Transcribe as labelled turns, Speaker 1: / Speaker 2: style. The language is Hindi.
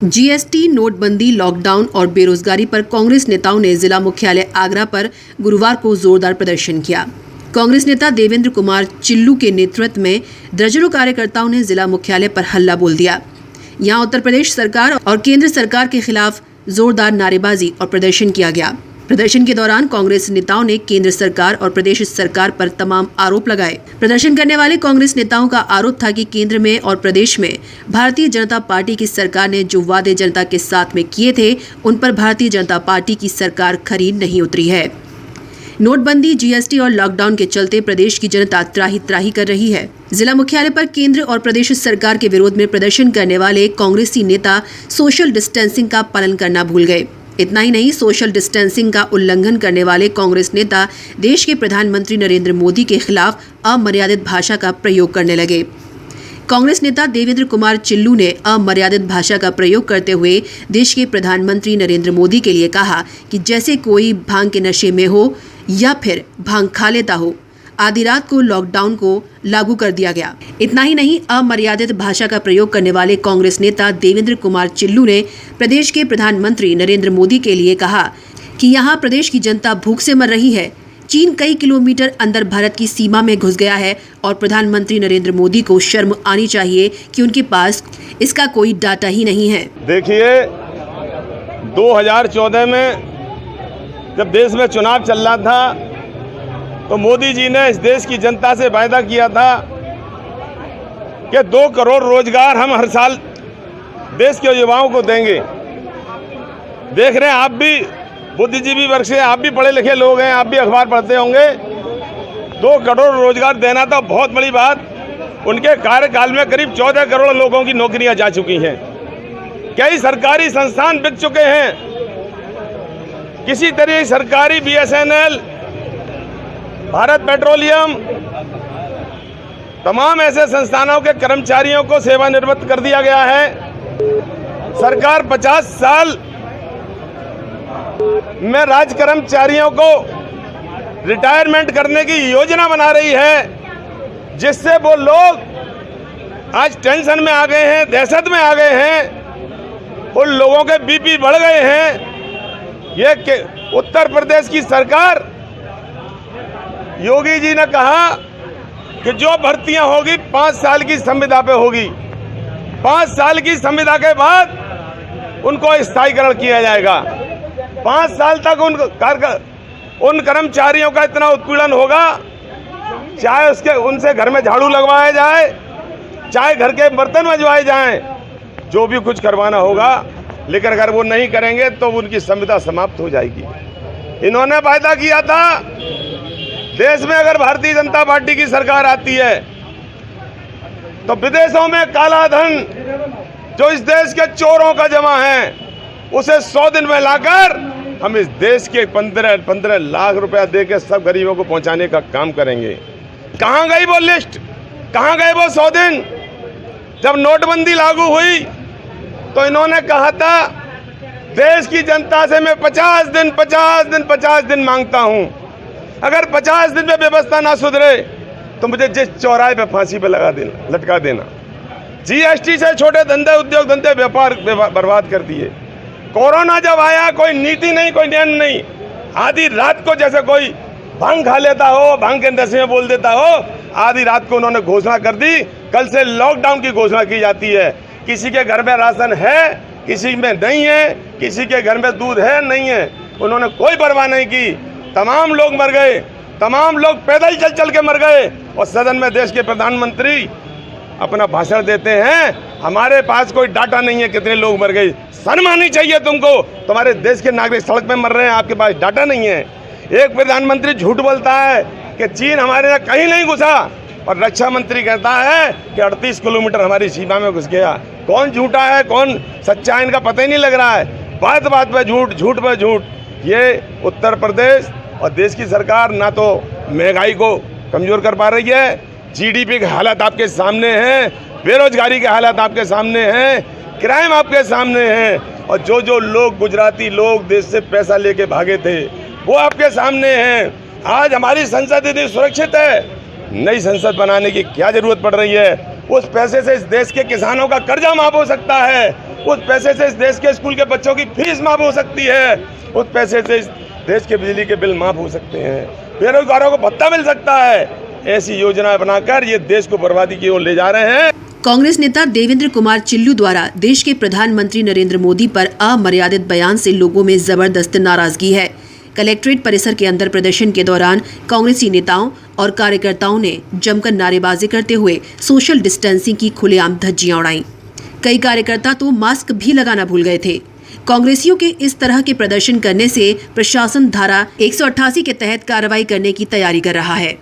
Speaker 1: जीएसटी, नोटबंदी, लॉकडाउन और बेरोजगारी पर कांग्रेस नेताओं ने जिला मुख्यालय आगरा पर गुरुवार को जोरदार प्रदर्शन किया। कांग्रेस नेता देवेंद्र कुमार चिल्लू के नेतृत्व में दर्जनों कार्यकर्ताओं ने जिला मुख्यालय पर हल्ला बोल दिया। यहां उत्तर प्रदेश सरकार और केंद्र सरकार के खिलाफ जोरदार नारेबाजी और प्रदर्शन किया गया। प्रदर्शन के दौरान कांग्रेस नेताओं ने केंद्र सरकार और प्रदेश सरकार पर तमाम आरोप लगाए। प्रदर्शन करने वाले कांग्रेस नेताओं का आरोप था कि केंद्र में और प्रदेश में भारतीय जनता पार्टी की सरकार ने जो वादे जनता के साथ में किए थे, उन पर भारतीय जनता पार्टी की सरकार खरी नहीं उतरी है। नोटबंदी, जीएसटी और लॉकडाउन के चलते प्रदेश की जनता त्राही त्राही कर रही है। जिला मुख्यालय पर केंद्र और प्रदेश सरकार के विरोध में प्रदर्शन करने वाले कांग्रेसी नेता सोशल डिस्टेंसिंग का पालन करना भूल गए। इतना ही नहीं, सोशल डिस्टेंसिंग का उल्लंघन करने वाले कांग्रेस नेता देश के प्रधानमंत्री नरेंद्र मोदी के खिलाफ अमर्यादित भाषा का प्रयोग करने लगे। कांग्रेस नेता देवेंद्र कुमार चिल्लू ने अमर्यादित भाषा का प्रयोग करते हुए देश के प्रधानमंत्री नरेंद्र मोदी के लिए कहा कि जैसे कोई भांग के नशे में हो या फिर भांग खा लेता हो, आधी रात को लॉकडाउन को लागू कर दिया गया। इतना ही नहीं, अमर्यादित भाषा का प्रयोग करने वाले कांग्रेस नेता देवेंद्र कुमार चिल्लू ने प्रदेश के प्रधानमंत्री नरेंद्र मोदी के लिए कहा कि यहाँ प्रदेश की जनता भूख से मर रही है। चीन कई किलोमीटर अंदर भारत की सीमा में घुस गया है और प्रधानमंत्री नरेंद्र मोदी को शर्म आनी चाहिए कि उनके पास इसका कोई डाटा ही नहीं है।
Speaker 2: देखिए, 2014 में जब देश में चुनाव चल रहा था तो मोदी जी ने इस देश की जनता से वायदा किया था कि 2 करोड़ रोजगार हम हर साल देश के युवाओं को देंगे। देख रहे हैं, आप भी बुद्धिजीवी वर्ग से, आप भी पढ़े लिखे लोग हैं, आप भी अखबार पढ़ते होंगे। 2 करोड़ रोजगार देना तो बहुत बड़ी बात। उनके कार्यकाल में करीब 14 करोड़ लोगों की नौकरियां जा चुकी हैं। कई सरकारी संस्थान बिक चुके हैं। किसी तरह सरकारी बीएसएनएल, भारत पेट्रोलियम, तमाम ऐसे संस्थानों के कर्मचारियों को सेवानिवृत्त कर दिया गया है। सरकार 50 साल में राज्य कर्मचारियों को रिटायरमेंट करने की योजना बना रही है, जिससे वो लोग आज टेंशन में आ गए हैं, दहशत में आ गए हैं, उन लोगों के बीपी बढ़ गए हैं। ये उत्तर प्रदेश की सरकार, योगी जी ने कहा कि जो भर्तियां होगी 5 साल की संविदा पे होगी। 5 साल की संविदा के बाद उनको स्थायीकरण किया जाएगा। 5 साल तक उन कर्मचारियों का इतना उत्पीड़न होगा, चाहे उनसे घर में झाड़ू लगवाया जाए, चाहे घर के बर्तन मजवाए जाएं, जो भी कुछ करवाना होगा। लेकिन अगर वो नहीं करेंगे तो उनकी संविदा समाप्त हो जाएगी। इन्होंने वायदा किया था, देश में अगर भारतीय जनता पार्टी की सरकार आती है तो विदेशों में काला धन जो इस देश के चोरों का जमा है, उसे 100 दिन में लाकर हम इस देश के 15 लाख रुपया देकर सब गरीबों को पहुंचाने का काम करेंगे। कहां गई वो लिस्ट? कहां गए वो 100 दिन? जब नोटबंदी लागू हुई तो इन्होंने कहा था, देश की जनता से मैं 50 दिन मांगता हूं। अगर 50 दिन में व्यवस्था ना सुधरे तो मुझे जिस चौराहे पे फांसी पे लटका देना। जीएसटी से छोटे धंधे, उद्योग धंधे, व्यापार बर्बाद कर दिए। कोरोना जब आया, कोई नीति नहीं, कोई नियम नहीं। आधी रात को जैसे कोई भांग खा लेता हो, भांग के नशे में बोल देता हो, आधी रात को उन्होंने घोषणा कर दी, कल से लॉकडाउन की घोषणा की जाती है। किसी के घर में राशन है, किसी में नहीं है, किसी के घर में दूध है, नहीं है, उन्होंने कोई परवाह नहीं की। तमाम लोग मर गए, तमाम लोग पैदल चल के मर गए। और सदन में देश के प्रधानमंत्री अपना भाषण देते हैं, हमारे पास कोई डाटा नहीं है कितने लोग मर गए। शर्म आनी चाहिए तुमको, तुम्हारे देश के नागरिक सड़क पे मर रहे हैं, आपके पास डाटा नहीं है। एक प्रधानमंत्री झूठ बोलता है कि चीन हमारे यहाँ कहीं नहीं घुसा, और रक्षा मंत्री कहता है कि 38 किलोमीटर हमारी सीमा में घुस गया। कौन झूठा है, कौन सच्चा है, इनका पता ही नहीं लग रहा है। बात पे झूठ, झूठ पे झूठ। ये उत्तर प्रदेश और देश की सरकार ना तो महंगाई को कमजोर कर पा रही है, जीडीपी के हालात आपके सामने हैं, बेरोजगारी के हालात आपके सामने हैं, क्राइम आपके सामने हैं, और जो लोग, गुजराती लोग देश से पैसा लेके भागे थे, वो आपके सामने हैं। आज हमारी संसद इतनी सुरक्षित है, नई संसद बनाने की क्या जरूरत पड़ रही है? उस पैसे से इस देश के किसानों का कर्जा माफ हो सकता है। उस पैसे से इस देश के स्कूल के बच्चों की फीस माफ हो सकती है, उस पैसे से इस देश के बिजली के बिल माफ हो सकते हैं, बेरोजगारों को भत्ता मिल सकता है। ऐसी योजना बनाकर ये देश को बर्बादी की ओर ले जा रहे हैं।
Speaker 1: कांग्रेस नेता देवेंद्र कुमार चिल्लू द्वारा देश के प्रधानमंत्री नरेंद्र मोदी पर अमर्यादित बयान से लोगों में जबरदस्त नाराजगी है। कलेक्ट्रेट परिसर के अंदर प्रदर्शन के दौरान कांग्रेसी नेताओं और कार्यकर्ताओं ने जमकर नारेबाजी करते हुए सोशल डिस्टेंसिंग की खुलेआम धज्जियां उड़ाईं। कई कार्यकर्ता तो मास्क भी लगाना भूल गए थे। कांग्रेसियों के इस तरह के प्रदर्शन करने से प्रशासन धारा 188 के तहत कार्रवाई करने की तैयारी कर रहा है।